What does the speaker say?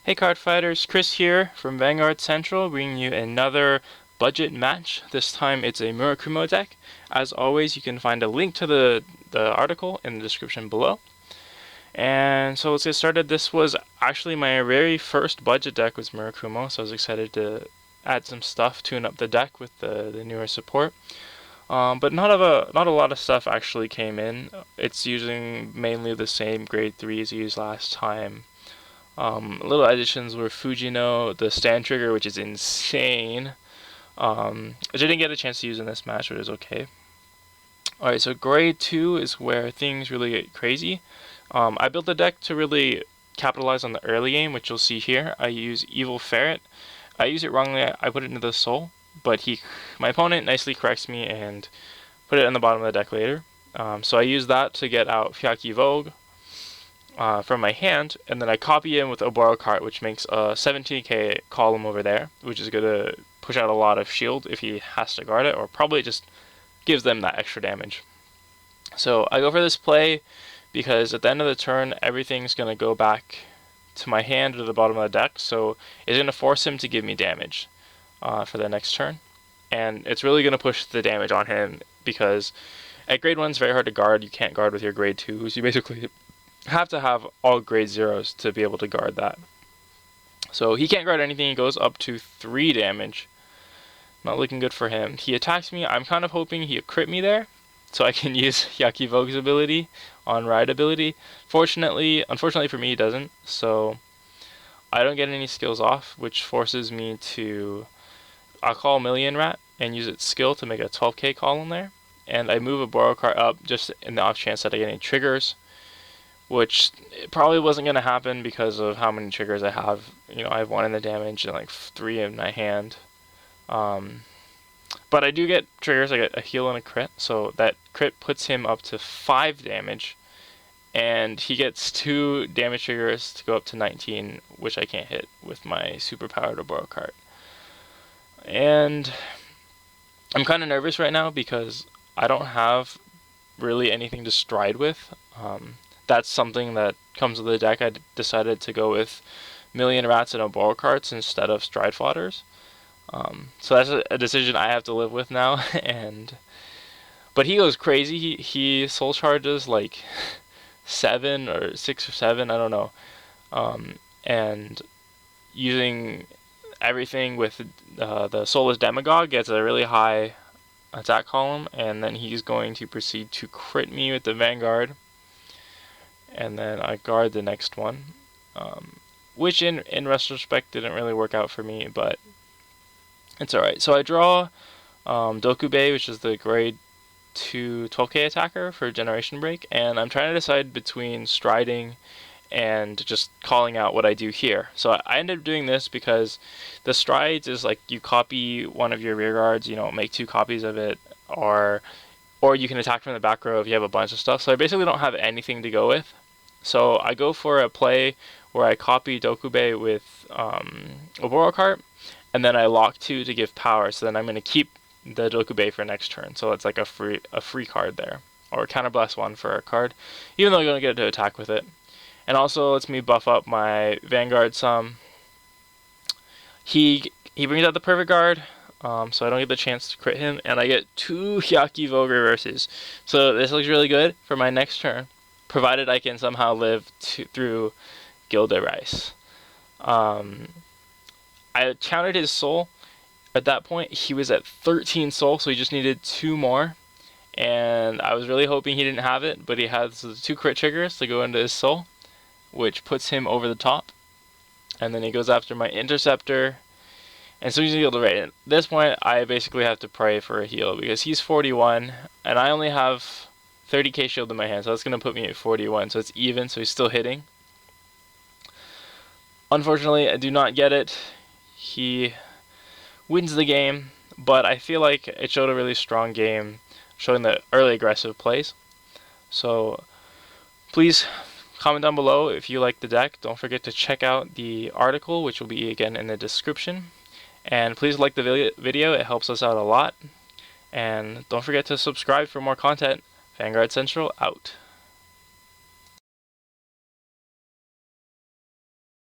Hey card fighters, Chris here from Vanguard Central, bringing you another budget match. This time it's a Murakumo deck. As always, you can find a link to the article in the description below. And so let's get started. This was actually my very first budget deck was Murakumo, so I was excited to add some stuff, tune up the deck with the newer support. But not a lot of stuff actually came in. It's using mainly the same grade 3s used last time. Little additions were Fujino, the stand trigger, which is insane, which I didn't get a chance to use in this match, but it was okay. Alright, so grade 2 is where things really get crazy. I built the deck to really capitalize on the early game, which you'll see here. I use Evil Ferret. I use it wrongly, I put it into the soul, but my opponent nicely corrects me and put it in the bottom of the deck later. So I use that to get out Fyaki Vogue from my hand, and then I copy in with Oboro Cart, which makes a 17k column over there, which is going to push out a lot of shield if he has to guard it, or probably just gives them that extra damage. So I go for this play because at the end of the turn, everything's going to go back to my hand or the bottom of the deck, so it's going to force him to give me damage for the next turn. And it's really going to push the damage on him because at grade 1 it's very hard to guard. You can't guard with your grade 2s. You basically have to have all grade 0s to be able to guard that. So he can't guard anything. He goes up to 3 damage. Not looking good for him. He attacks me. I'm kind of hoping he'll crit me there, so I can use Fyaki Vogue's ability on ride ability. Unfortunately for me, he doesn't. So I don't get any skills off, which forces me to I'll call Million Rat and use its skill to make a 12k column there. And I move a Borrow card up just in the off chance that I get any triggers, which probably wasn't going to happen because of how many triggers I have. You know, I have 1 in the damage and like 3 in my hand. But I do get triggers. I get a heal and a crit, so that crit puts him up to 5 damage, and he gets 2 damage triggers to go up to 19, which I can't hit with my superpowered Oboro card. And I'm kind of nervous right now because I don't have really anything to stride with. That's something that comes with the deck. I decided to go with Million Rats and Oboro cards instead of stride foders. So that's a decision I have to live with now. But he goes crazy. He soul charges like 7 or 6 or 7, I don't know. And using everything with the Soulless Demagogue gets a really high attack column, and then he's going to proceed to crit me with the Vanguard, and then I guard the next one, which in retrospect didn't really work out for me, but it's alright. So I draw Dokubei, which is the grade 2 12k attacker for Generation Break, and I'm trying to decide between striding and just calling out what I do here. So I ended up doing this because the strides is like you copy one of your rear guards, you know, make 2 copies of it, or you can attack from the back row if you have a bunch of stuff. So I basically don't have anything to go with. So I go for a play where I copy Dokubei with Oboro cart, and then I lock 2 to give power. So then I'm going to keep the Dokubei for next turn. So it's like a free card there, or counterblast 1 for a card, even though I'm going to get to attack with it. And also lets me buff up my Vanguard some. He brings out the perfect guard, so I don't get the chance to crit him, and I get 2 Fyaki Vogue reverses. So this looks really good for my next turn, provided I can somehow live through Gilda Rice. I counted his soul. At that point, he was at 13 soul, so he just needed 2 more. And I was really hoping he didn't have it, but he has the 2 crit triggers to go into his soul, which puts him over the top. And then he goes after my interceptor, and so he's healed right. At this point, I basically have to pray for a heal because he's 41, and I only have 30k shield in my hand, so that's going to put me at 41, so it's even, so he's still hitting. Unfortunately, I do not get it. He wins the game, but I feel like it showed a really strong game, showing the early aggressive plays. So please comment down below if you like the deck. Don't forget to check out the article, which will be again in the description. And please like the video, it helps us out a lot. And don't forget to subscribe for more content. Vanguard Central out.